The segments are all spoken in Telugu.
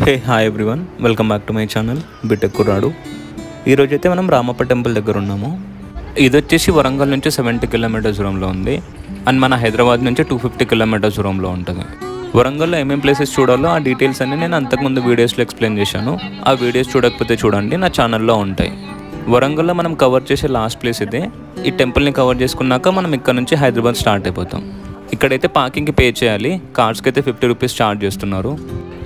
Hey hi everyone, welcome back to my channel BTech కుర్రాడు. ఈరోజైతే మనం రామప్ప టెంపుల్ దగ్గర ఉన్నాము. ఇది వచ్చేసి వరంగల్ నుంచి 70 కిలోమీటర్స్ దూరంలో ఉంది అండ్ మన హైదరాబాద్ నుంచి 250 కిలోమీటర్స్ దూరంలో ఉంటుంది. వరంగల్లో ఏమేం ప్లేసెస్ చూడాలో ఆ డీటెయిల్స్ అన్ని నేను అంతకుముందు వీడియోస్లో ఎక్స్ప్లెయిన్ చేశాను. ఆ వీడియోస్ చూడకపోతే చూడండి, నా ఛానల్లో ఉంటాయి. వరంగల్లో మనం కవర్ చేసే లాస్ట్ ప్లేస్ ఇదే. ఈ టెంపుల్ని కవర్ చేసుకున్నాక మనం ఇక్కడ నుంచి హైదరాబాద్ స్టార్ట్ అయిపోతాం. ఇక్కడైతే పార్కింగ్కి పే చేయాలి. కార్స్కి అయితే 50 రూపీస్ ఛార్జ్ చేస్తున్నారు.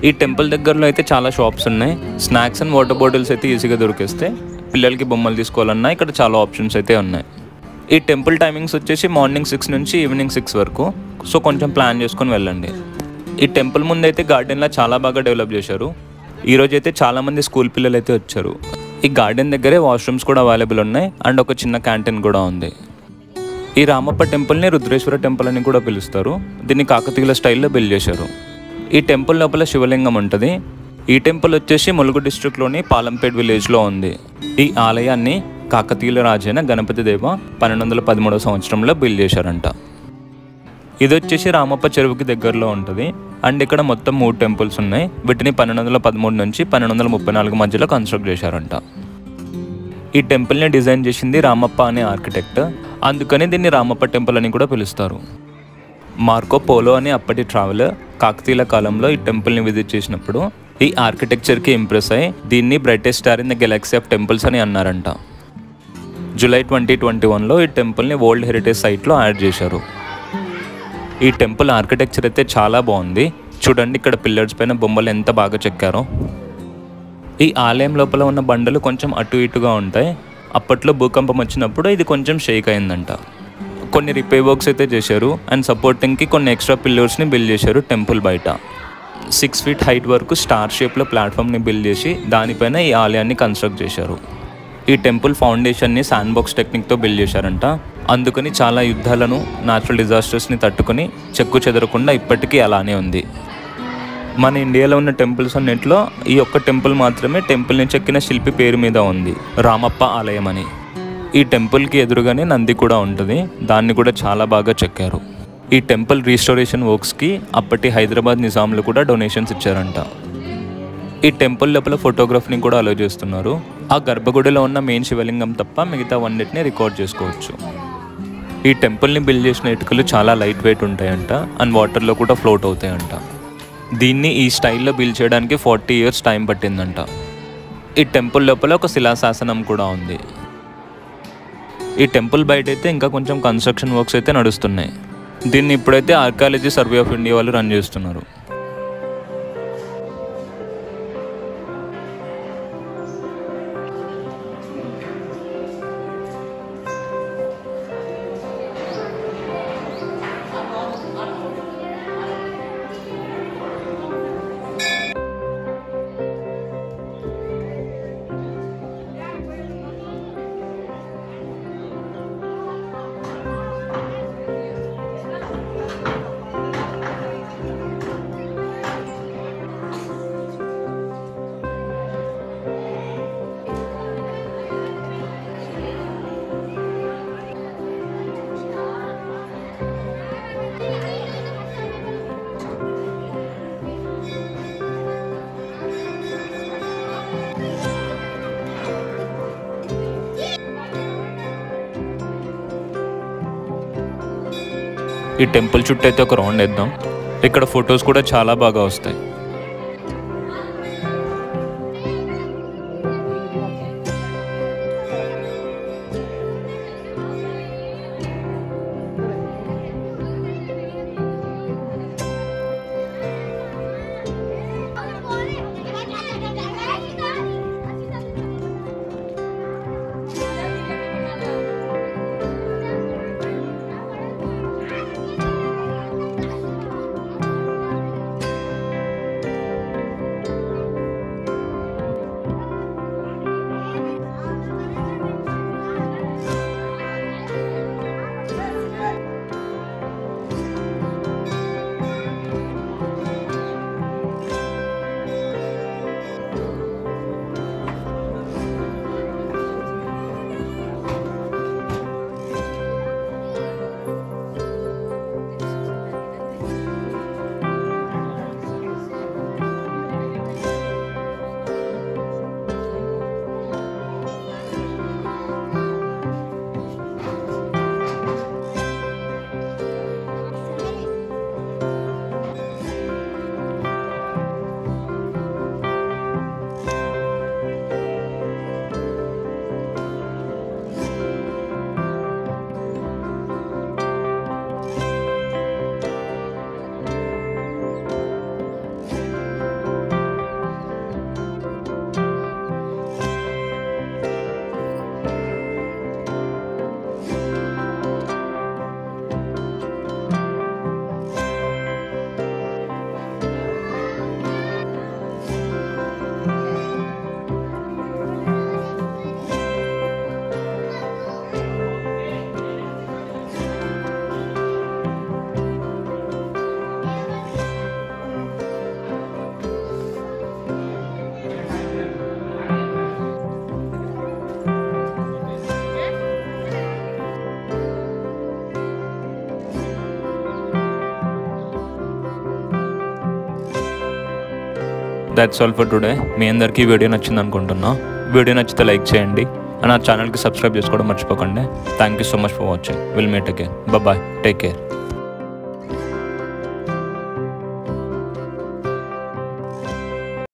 ఈ టెంపుల్ దగ్గరలో అయితే చాలా షాప్స్ ఉన్నాయి. స్నాక్స్ అండ్ వాటర్ బాటిల్స్ అయితే ఈజీగా దొరికేస్తాయి. పిల్లలకి బొమ్మలు తీసుకోవాలన్నా ఇక్కడ చాలా ఆప్షన్స్ అయితే ఉన్నాయి. ఈ టెంపుల్ టైమింగ్స్ వచ్చేసి మార్నింగ్ 6 నుంచి ఈవినింగ్ 6 వరకు. సో కొంచెం ప్లాన్ చేసుకొని వెళ్ళండి. ఈ టెంపుల్ ముందైతే గార్డెన్లో చాలా బాగా డెవలప్ చేశారు. ఈరోజు అయితే చాలామంది స్కూల్ పిల్లలు అయితే వచ్చారు. ఈ గార్డెన్ దగ్గరే వాష్రూమ్స్ కూడా అవైలబుల్ ఉన్నాయి అండ్ ఒక చిన్న క్యాంటీన్ కూడా ఉంది. ఈ రామప్ప టెంపుల్ని రుద్రేశ్వర టెంపుల్ అని కూడా పిలుస్తారు. దీన్ని కాకతీయుల స్టైల్లో బిల్డ్ చేశారు. ఈ టెంపుల్ లోపల శివలింగం ఉంటుంది. ఈ టెంపుల్ వచ్చేసి ములుగు డిస్ట్రిక్ట్లోని పాలంపేట్ విలేజ్లో ఉంది. ఈ ఆలయాన్ని కాకతీయుల రాజైన గణపతి దేవ 1213వ సంవత్సరంలో బిల్డ్ చేశారంట. ఇది వచ్చేసి రామప్ప చెరువుకి దగ్గరలో ఉంటుంది అండ్ ఇక్కడ మొత్తం 3 టెంపుల్స్ ఉన్నాయి. వీటిని 1213 నుంచి 1234 మధ్యలో కన్స్ట్రక్ట్ చేశారంట. ఈ టెంపుల్ని డిజైన్ చేసింది రామప్ప అనే ఆర్కిటెక్ట్. అందుకని దీన్ని రామప్ప టెంపుల్ అని కూడా పిలుస్తారు. మార్కో పోలో అనే అప్పటి ట్రావెలర్ కాకతీయుల కాలంలో ఈ టెంపుల్ని విజిట్ చేసినప్పుడు ఈ ఆర్కిటెక్చర్కి ఇంప్రెస్ అయ్యి దీన్ని brightest star in the Galaxy of temples అని అన్నారంట. జూలై 2021లో ఈ టెంపుల్ని వరల్డ్ హెరిటేజ్ సైట్లో యాడ్ చేశారు. ఈ టెంపుల్ ఆర్కిటెక్చర్ అయితే చాలా బాగుంది. చూడండి, ఇక్కడ పిల్లర్స్ పైన బొమ్మలు ఎంత బాగా చెక్కారో. ఈ ఆలయం లోపల ఉన్న బండలు కొంచెం అటు ఇటుగా ఉంటాయి. అప్పట్లో భూకంపం వచ్చినప్పుడు ఇది కొంచెం షేక్ అయిందంట. కొన్ని రిపేర్ వర్క్స్ అయితే చేశారు అండ్ సపోర్టింగ్కి కొన్ని ఎక్స్ట్రా పిల్లర్స్ని బిల్డ్ చేశారు టెంపుల్ బయట. 6 ఫీట్ హైట్ వరకు స్టార్ షేప్లో ప్లాట్ఫామ్ని బిల్డ్ చేసి దానిపైన ఈ ఆలయాన్ని కన్స్ట్రక్ట్ చేశారు. ఈ టెంపుల్ ఫౌండేషన్ని శాండ్ బాక్స్ టెక్నిక్తో బిల్డ్ చేశారంట. అందుకని చాలా యుద్ధాలను, న్యాచురల్ డిజాస్టర్స్ని తట్టుకొని చెక్కు చెదరకుండా ఇప్పటికీ అలానే ఉంది. మన ఇండియాలో ఉన్న టెంపుల్స్ అన్నింటిలో ఈ ఒక్క టెంపుల్ మాత్రమే టెంపుల్ని చెక్కిన శిల్పి పేరు మీద ఉంది, రామప్ప ఆలయం అని. ఈ టెంపుల్కి ఎదురుగానే నంది కూడా ఉంటుంది. దాన్ని కూడా చాలా బాగా చెక్కారు. ఈ టెంపుల్ రీస్టోరేషన్ వర్క్స్కి అప్పటి హైదరాబాద్ నిజాంలు కూడా డొనేషన్స్ ఇచ్చారంట. ఈ టెంపుల్ లోపల ఫోటోగ్రఫీని కూడా అలో చేస్తున్నారు. ఆ గర్భగుడిలో ఉన్న మెయిన్ శివలింగం తప్ప మిగతా వన్నిటిని రికార్డ్ చేసుకోవచ్చు. ఈ టెంపుల్ని బిల్డ్ చేసిన ఇటుకలు చాలా లైట్ వెయిట్ ఉంటాయంట అండ్ వాటర్లో కూడా ఫ్లోట్ అవుతాయంట. దీన్ని ఈ స్టైల్లో బిల్డ్ చేయడానికి 40 years టైం పట్టిందంట. ఈ టెంపుల్ లోపల ఒక శిలాశాసనం కూడా ఉంది. ఈ టెంపుల్ బయట అయితే ఇంకా కొంచెం కన్స్ట్రక్షన్ వర్క్స్ అయితే నడుస్తున్నాయి. దీన్ని ఇప్పుడైతే ఆర్కియాలజీ సర్వే ఆఫ్ ఇండియా వాళ్ళు రన్ చేస్తున్నారు. ఈ టెంపుల్ చుట్టూ అయితే ఒక రౌండ్ వేద్దాం. ఇక్కడ ఫొటోస్ కూడా చాలా బాగా వస్తాయి. That's all for today. మీ అందరికీ వీడియో నచ్చింది అనుకుంటున్నా. వీడియో నచ్చితే లైక్ చేయండి. నా ఛానల్కి సబ్స్క్రైబ్ చేసుకోవడం మర్చిపోకండి. Thank you so much for watching. Will meet again. Bye. Take care.